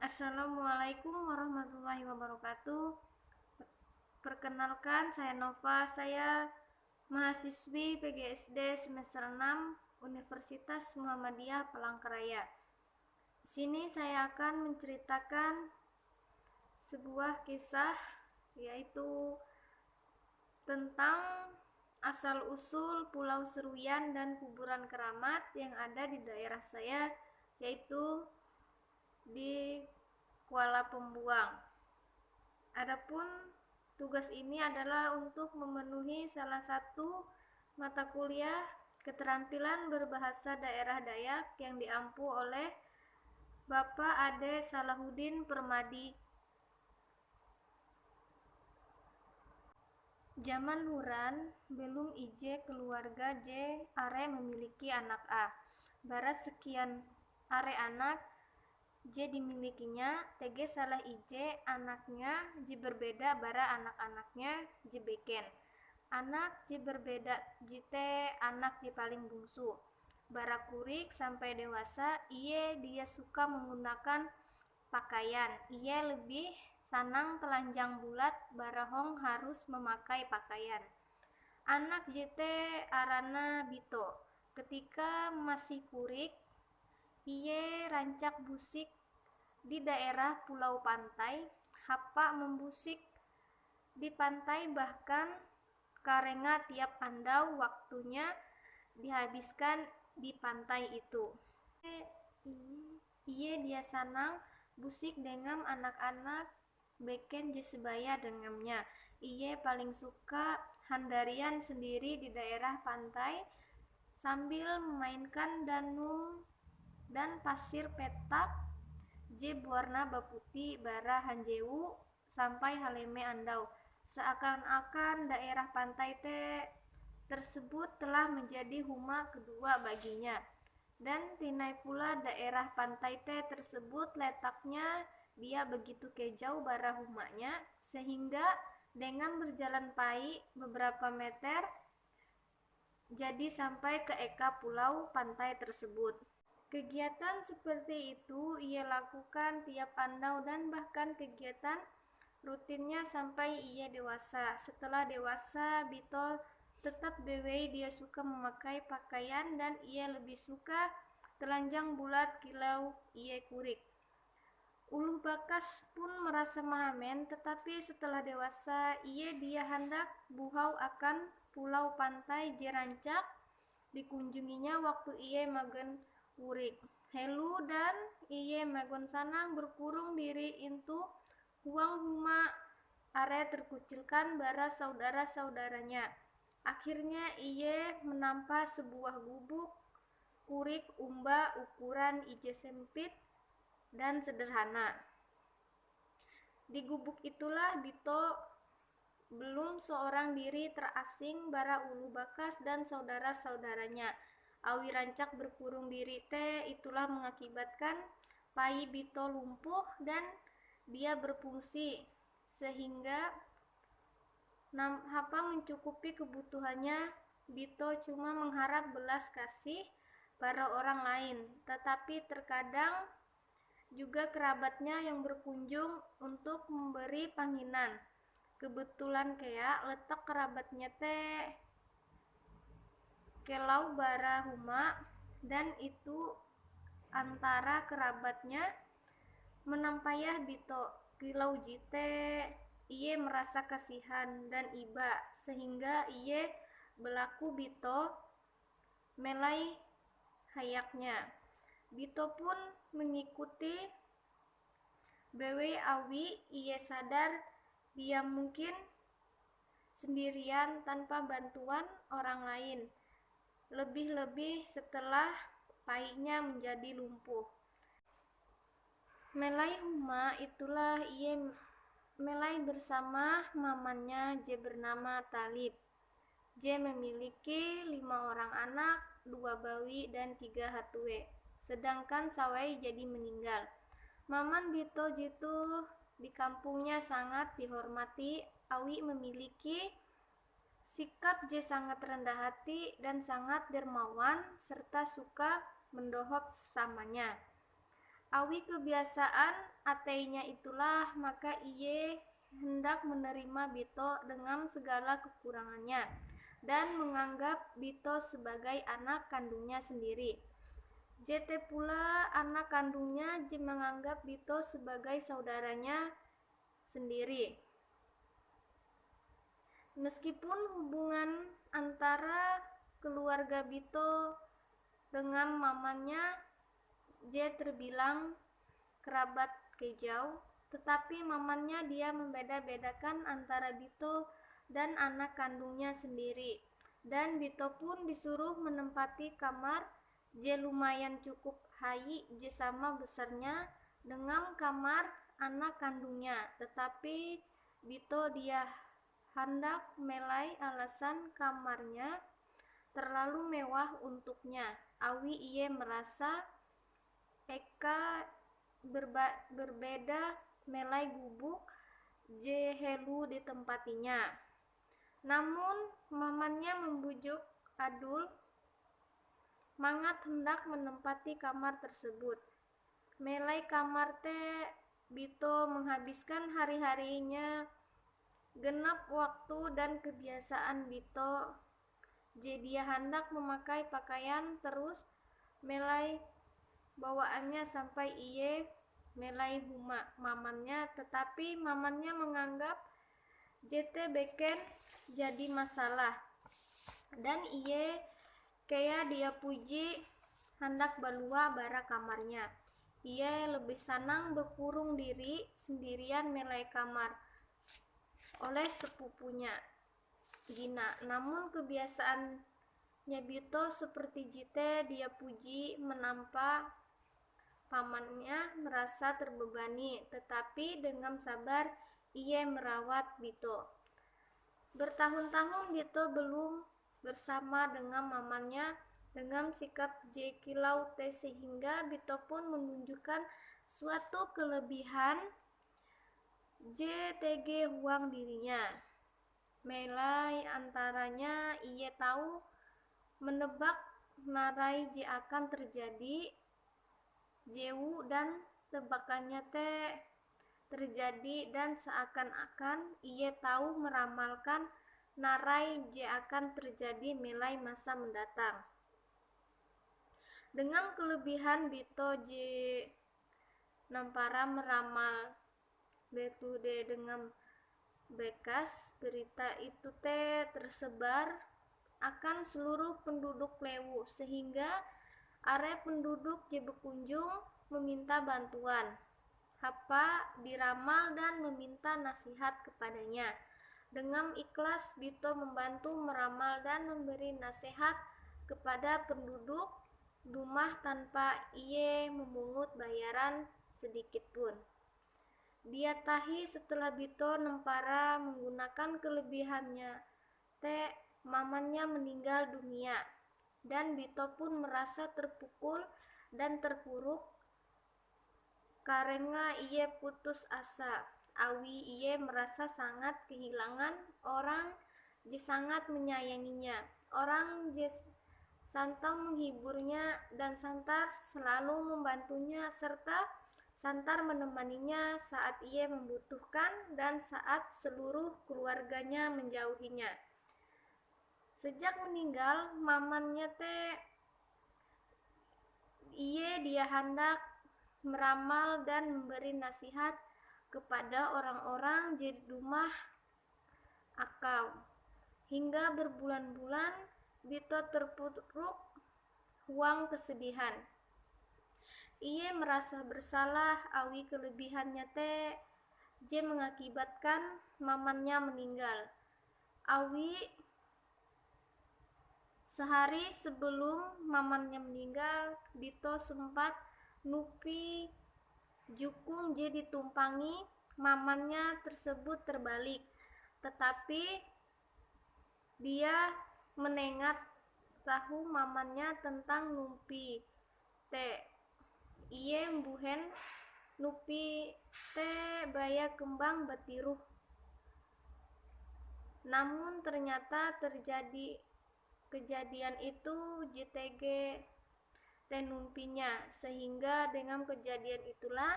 Assalamualaikum warahmatullahi wabarakatuh. Perkenalkan, saya Nova. Saya mahasiswi PGSD semester 6 Universitas Muhammadiyah Palangkaraya. Di sini saya akan menceritakan sebuah kisah, yaitu tentang asal-usul Pulau Seruyan dan kuburan keramat yang ada di daerah saya, yaitu di Kuala Pembuang. Adapun tugas ini adalah untuk memenuhi salah satu mata kuliah keterampilan berbahasa daerah Dayak yang diampu oleh Bapak Ade Salahuddin Permadi. Zaman Huran, belum ije keluarga J are memiliki anak A. Barat sekian are anak J dimilikinya, TG salah ije anaknya J berbeda bara anak-anaknya J beken. Anak J berbeda jite anak J paling bungsu. Bara kurik sampai dewasa, iye dia suka menggunakan pakaian. Iye lebih sanang telanjang bulat, barahong harus memakai pakaian. Anak JT arana Bito. Ketika masih kurik, iye rancak busik di daerah pulau pantai, hapa membusik di pantai, bahkan karenga tiap andau waktunya dihabiskan di pantai itu. Iye dia sanang busik dengan anak-anak beken jesebaya dengannya. Iye paling suka handarian sendiri di daerah pantai sambil memainkan danum dan pasir petak J warna baputi bara hanjewu sampai haleme andau. Seakan-akan daerah pantai tersebut telah menjadi huma kedua baginya. Dan tinai pula daerah pantai tersebut letaknya dia begitu kejauh bara humanya, sehingga dengan berjalan pai beberapa meter jadi sampai ke eka pulau pantai tersebut. Kegiatan seperti itu ia lakukan tiap andau dan bahkan kegiatan rutinnya sampai ia dewasa. Setelah dewasa, Bito tetap bewei dia suka memakai pakaian dan ia lebih suka telanjang bulat kilau ia kurik. Ulu Bakas pun merasa mahamen, tetapi setelah dewasa ia dia hendak buhau akan pulau pantai jerancak dikunjunginya waktu ia magen urik. Helu dan iye magon sanang berkurung diri into huang huma are terkucilkan bara saudara-saudaranya. Akhirnya iye menampak sebuah gubuk kurik umba ukuran ije sempit dan sederhana. Di gubuk itulah Bito belum seorang diri terasing bara Ulu Bakas dan saudara-saudaranya. Awi rancak berkurung diri itulah mengakibatkan pai Bito lumpuh dan dia berfungsi sehingga hapa mencukupi kebutuhannya. Bito cuma mengharap belas kasih para orang lain, tetapi terkadang juga kerabatnya yang berkunjung untuk memberi panggilan. Kebetulan kayak letak kerabatnya kelau bara huma, dan itu antara kerabatnya menampayah Bito kilau jite iye merasa kasihan dan iba, sehingga iye berlaku Bito melai hayaknya. Bito pun mengikuti bewe awi iye sadar dia mungkin sendirian tanpa bantuan orang lain, lebih-lebih setelah painya menjadi lumpuh. Melai huma itulah ia melai bersama mamannya J bernama Talib. J memiliki 5 orang anak, 2 bawi dan 3 hatue, sedangkan sawai jadi meninggal. Maman Bito jitu di kampungnya sangat dihormati, awi memiliki sikap J sangat rendah hati dan sangat dermawan serta suka mendohop sesamanya. Awi kebiasaan ateinya itulah, maka iye hendak menerima Bito dengan segala kekurangannya dan menganggap Bito sebagai anak kandungnya sendiri. JT pula anak kandungnya menganggap Bito sebagai saudaranya sendiri. Meskipun hubungan antara keluarga Bito dengan mamanya J terbilang kerabat kejauh, tetapi mamanya dia membeda-bedakan antara Bito dan anak kandungnya sendiri. Dan Bito pun disuruh menempati kamar J lumayan cukup hai J sama besarnya dengan kamar anak kandungnya, tetapi Bito dia hendak melai alasan kamarnya terlalu mewah untuknya. Awi iye merasa Eka berbeda melai gubuk J helu ditempatinya. Namun mamanya membujuk Adul mangat hendak menempati kamar tersebut. Melai kamar teh Bito menghabiskan hari-harinya genap waktu dan kebiasaan Bito. Jadi dia hendak memakai pakaian terus melai bawaannya sampai iye melai huma mamannya, tetapi mamannya menganggap JT beken jadi masalah dan iye kayak dia puji hendak balua bara kamarnya. Ia lebih senang berkurung diri sendirian melai kamar oleh sepupunya Gina. Namun kebiasaannya Bito seperti JT dia puji menampa pamannya merasa terbebani, tetapi dengan sabar ia merawat Bito. Bertahun-tahun Bito belum bersama dengan mamanya dengan sikap J kilau T, sehingga Bito pun menunjukkan suatu kelebihan JTG huang dirinya. Melai antaranya ia tahu menebak narai J akan terjadi Jewu dan tebakannya teh terjadi, dan seakan-akan ia tahu meramalkan narai J akan terjadi melai masa mendatang. Dengan kelebihan Bito J nampara meramal betude dengan bekas berita itu teh tersebar akan seluruh penduduk Lewu, sehingga are penduduk J berkunjung meminta bantuan Hapa diramal dan meminta nasihat kepadanya. Dengan ikhlas Bito membantu meramal dan memberi nasihat kepada penduduk rumah tanpa ia memungut bayaran sedikit pun. Dia tahi setelah Bito nempara menggunakan kelebihannya teh mamanya meninggal dunia, dan Bito pun merasa terpukul dan terpuruk karena ia putus asa. Awi ia merasa sangat kehilangan orang je sangat menyayanginya. Orang je santar menghiburnya dan santar selalu membantunya, serta santar menemaninya saat ia membutuhkan dan saat seluruh keluarganya menjauhinya. Sejak meninggal mamannya teh dia hendak meramal dan memberi nasihat kepada orang-orang di rumah akau. Hingga berbulan-bulan Bito terpuruk huang kesedihan. Ia merasa bersalah awi kelebihannya teh J mengakibatkan mamannya meninggal. Awi sehari sebelum mamannya meninggal, Bito sempat nupi jukung J ditumpangi mamannya tersebut terbalik, tetapi dia menengat tahu mamannya tentang nupi teh. Ia mbuhen nupi teh baya kembang batiruh. Namun ternyata terjadi kejadian itu JTG tenumpinya, sehingga dengan kejadian itulah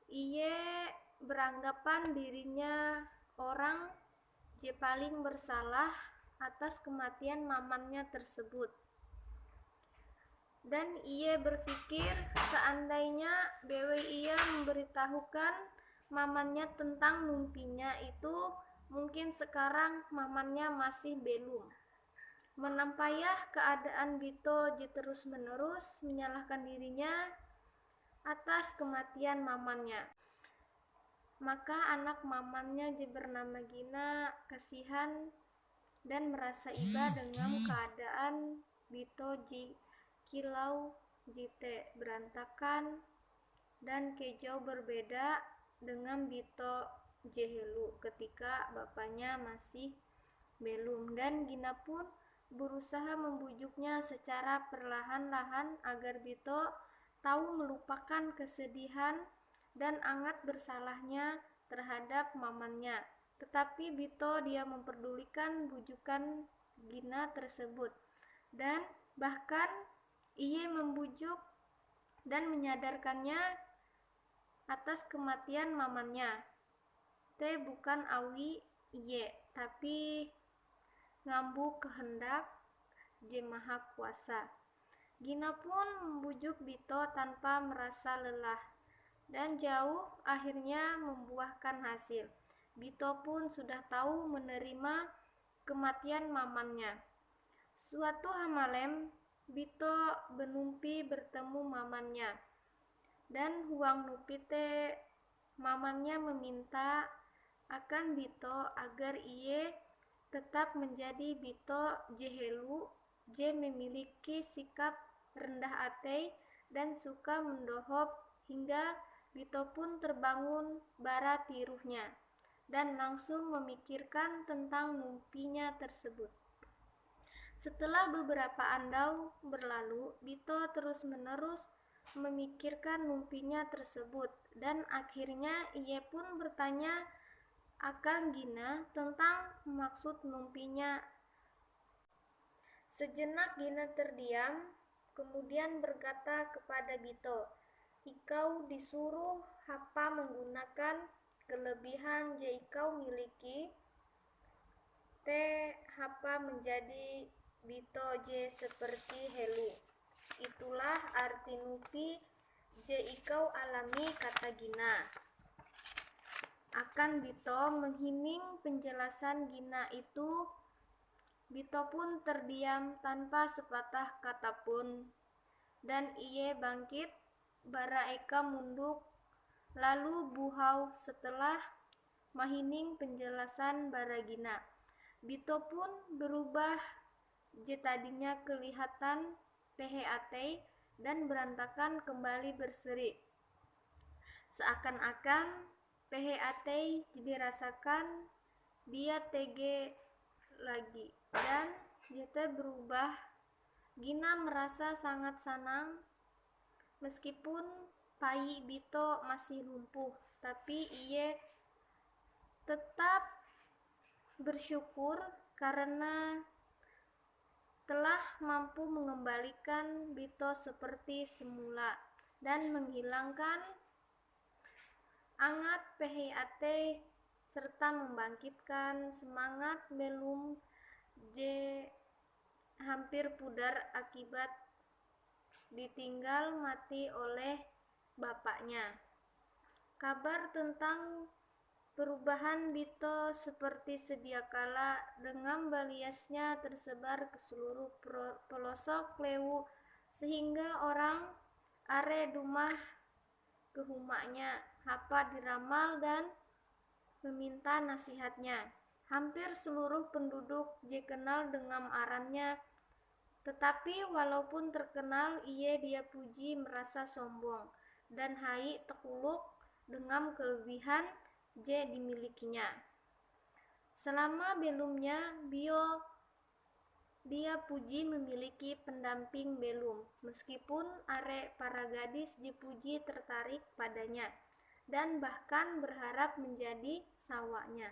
ia beranggapan dirinya orang je paling bersalah atas kematian mamannya tersebut. Dan ia berpikir seandainya Dewi ia memberitahukan mamannya tentang numpinya itu, mungkin sekarang mamannya masih belum. Menampayah keadaan Bito je terus menerus menyalahkan dirinya atas kematian mamannya. Maka anak mamannya je bernama Gina kasihan dan merasa iba dengan keadaan Bito kilau jite berantakan dan kejauh berbeda dengan Bito jehelu ketika bapaknya masih belum. Dan Gina pun berusaha membujuknya secara perlahan-lahan agar Bito tahu melupakan kesedihan dan angat bersalahnya terhadap mamannya. Tetapi Bito dia memperdulikan bujukan Gina tersebut, dan bahkan ia membujuk dan menyadarkannya atas kematian mamannya. Te bukan awi iye, tapi ngambu kehendak je maha kuasa. Gina pun membujuk Bito tanpa merasa lelah, dan jauh akhirnya membuahkan hasil. Bito pun sudah tahu menerima kematian mamannya. Suatu malam Bito benumpi bertemu mamannya, dan huang nupite mamannya meminta akan Bito agar ia tetap menjadi Bito jehelu je memiliki sikap rendah hati dan suka mendohop, hingga Bito pun terbangun bara tiruhnya dan langsung memikirkan tentang numpinya tersebut. Setelah beberapa andau berlalu, Bito terus-menerus memikirkan numpinya tersebut, dan akhirnya ia pun bertanya akan Gina tentang maksud numpinya. Sejenak Gina terdiam, kemudian berkata kepada Bito, "Ikau disuruh apa menggunakan kelebihan je ikau miliki, te apa menjadi Bito je seperti helu. Itulah arti nupi je ikau alami," kata Gina. Akan Bito menghining penjelasan Gina itu, Bito pun terdiam tanpa sepatah kata pun, dan ia bangkit bara eka munduk lalu buhau setelah mahining penjelasan bara Gina. Bito pun berubah je tadinya kelihatan PHAT dan berantakan kembali berseri. Seakan-akan PHAT dirasakan dia tege lagi, dan jete berubah. Gina merasa sangat senang meskipun pai Bito masih lumpuh, tapi ia tetap bersyukur karena telah mampu mengembalikan Bito seperti semula dan menghilangkan angat PHAT serta membangkitkan semangat belum je hampir pudar akibat ditinggal mati oleh bapaknya. Kabar tentang perubahan Bito seperti sedia kala dengan baliasnya tersebar ke seluruh pelosok Lewu, sehingga orang are dumah ke humanya hapa diramal dan meminta nasihatnya. Hampir seluruh penduduk je kenal dengan arannya, tetapi walaupun terkenal ia dia puji merasa sombong dan hai tekuluk dengan kelebihan je dimilikinya. Selama belumnya dia puji memiliki pendamping belum, meskipun are para gadis dipuji tertarik padanya dan bahkan berharap menjadi sawaknya.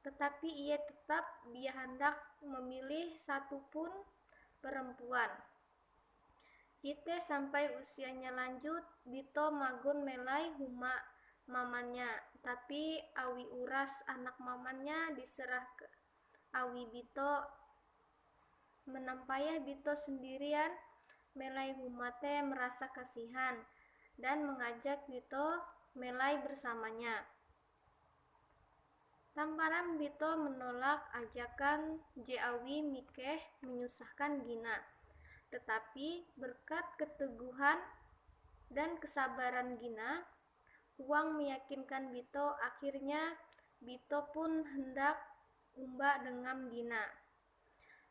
Tetapi ia tetap dia hendak memilih satu pun perempuan. Jite sampai usianya lanjut, Bito magun melai huma mamannya, tapi awi uras anak mamannya diserah ke awi Bito menampayah Bito sendirian. Melai humate merasa kasihan dan mengajak Bito melai bersamanya. Tamparan Bito menolak ajakan Jawi Mikeh menyusahkan Gina. Tetapi berkat keteguhan dan kesabaran Gina, Huang meyakinkan Bito. Akhirnya Bito pun hendak umba dengan Gina.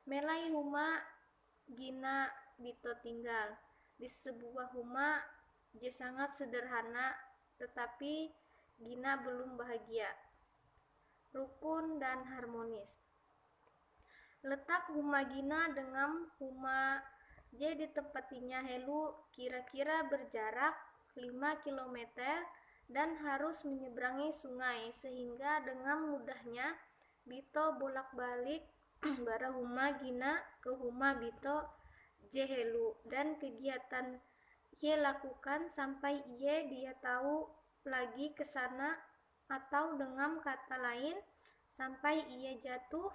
Melai huma Gina Bito tinggal di sebuah huma je sangat sederhana, tetapi Gina belum bahagia, rukun dan harmonis. Letak huma Gina dengan huma je ditempatinya Helu kira-kira berjarak 5 km dan harus menyeberangi sungai, sehingga dengan mudahnya Bito bolak-balik bara huma Gina ke huma Bito je Helu, dan kegiatan ia lakukan sampai dia tahu lagi ke sana, atau dengan kata lain sampai ia jatuh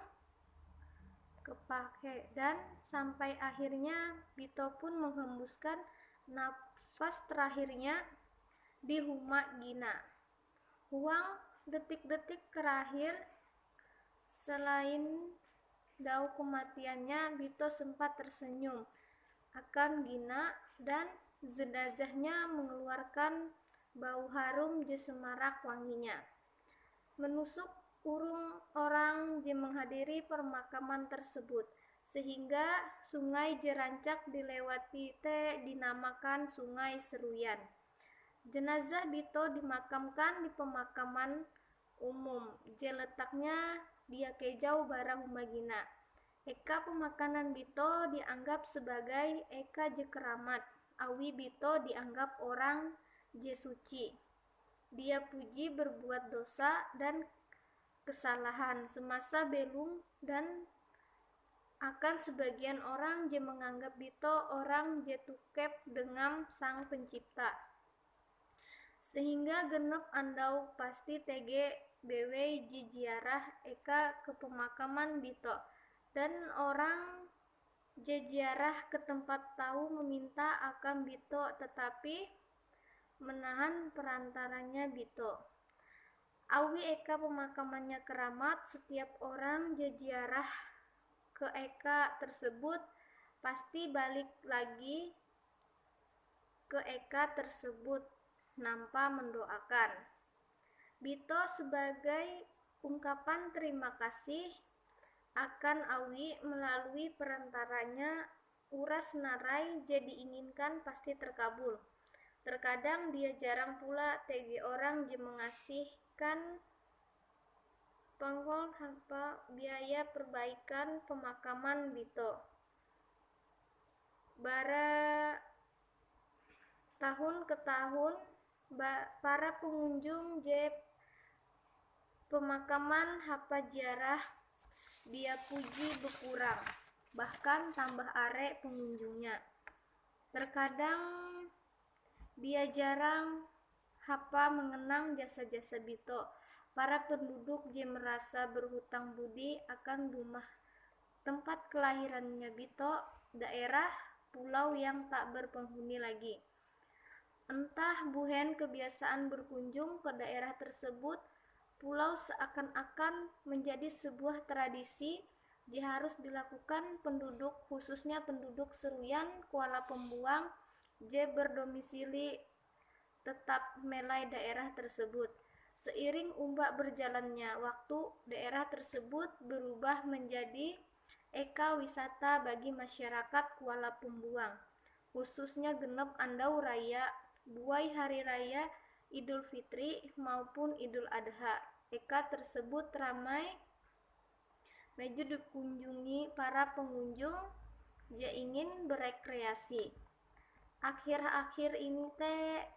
kepake, dan sampai akhirnya Bito pun menghembuskan nafas terakhirnya di huma Gina. Huang detik-detik terakhir selain dau kematiannya, Bito sempat tersenyum akan Gina, dan jenazahnya mengeluarkan bau harum je semarak wanginya. Menusuk urung orang je menghadiri permakaman tersebut, sehingga sungai je rancak dilewati dinamakan Sungai Seruyan. Jenazah Bito dimakamkan di pemakaman umum je letaknya dia kejauh bara huma Gina. Eka pemakanan Bito dianggap sebagai eka je keramat, awi Bito dianggap orang je suci. Dia puji berbuat dosa dan kesalahan semasa belum, dan akan sebagian orang je menganggap Bito orang je tukep dengan Sang Pencipta, sehingga genep andau pasti tege bewe jijiarah eka ke pemakaman Bito, dan orang jejiarah ke tempat tahu meminta akan Bito, tetapi menahan perantaranya Bito. Awi eka pemakamannya keramat, setiap orang jejiarah ke eka tersebut pasti balik lagi ke eka tersebut nampa mendoakan Bito sebagai ungkapan terima kasih akan awi melalui perantaranya uras narai jadi inginkan pasti terkabul. Terkadang dia jarang pula tege orang je mengasihkan penggol tanpa biaya perbaikan pemakaman Bito. Bara tahun ke tahun para pengunjung je pemakaman hapa ziarah dia puji berkurang, bahkan tambah are pengunjungnya. Terkadang dia jarang hapa mengenang jasa-jasa Bito. Para penduduk je merasa berhutang budi akan rumah tempat kelahirannya Bito, daerah pulau yang tak berpenghuni lagi. Entah buhen kebiasaan berkunjung ke daerah tersebut, pulau seakan-akan menjadi sebuah tradisi je harus dilakukan penduduk, khususnya penduduk Seruyan Kuala Pembuang je berdomisili tetap melai daerah tersebut. Seiring umbak berjalannya waktu, daerah tersebut berubah menjadi eka wisata bagi masyarakat Kuala Pembuang, khususnya genep andau raya, buai hari raya Idul Fitri maupun Idul Adha. Eka tersebut ramai meju dikunjungi para pengunjung je ingin berekreasi. Akhir-akhir ini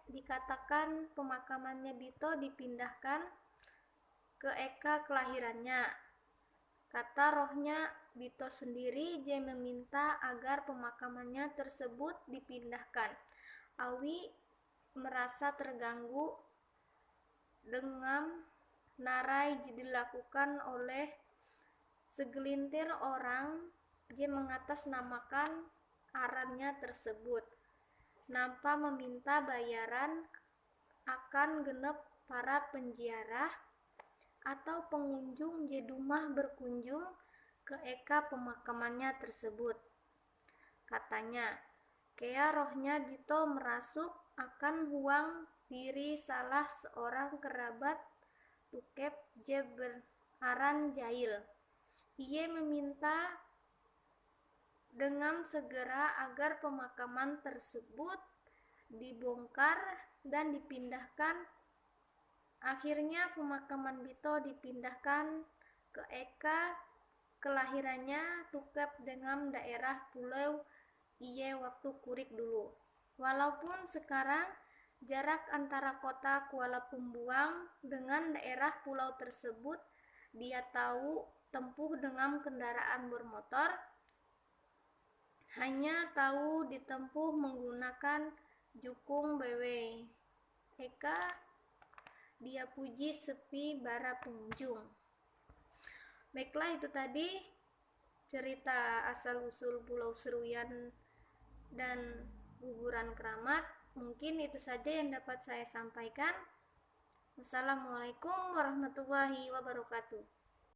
dikatakan pemakamannya Bito dipindahkan ke eka kelahirannya. Kata rohnya Bito sendiri, je meminta agar pemakamannya tersebut dipindahkan. Awi merasa terganggu dengan narai dilakukan oleh segelintir orang je mengatasnamakan arannya tersebut. Nampa meminta bayaran akan genep para penziarah atau pengunjung je dumah berkunjung ke eka pemakamannya tersebut. Katanya, kea rohnya Bito merasuk akan huang diri salah seorang kerabat tukep je beraran Jail. Ia meminta dengan segera agar pemakaman tersebut dibongkar dan dipindahkan. Akhirnya pemakaman Bito dipindahkan ke eka kelahirannya tukep dengan daerah pulau iye waktu kurik dulu. Walaupun sekarang jarak antara kota Kuala Pembuang dengan daerah pulau tersebut dia tahu tempuh dengan kendaraan bermotor, hanya tahu ditempuh menggunakan jukung bewe. Eka dia puji sepi bara pengunjung. Baiklah, itu tadi cerita asal-usul Pulau Seruyan dan guguran keramat. Mungkin itu saja yang dapat saya sampaikan. Wassalamualaikum warahmatullahi wabarakatuh.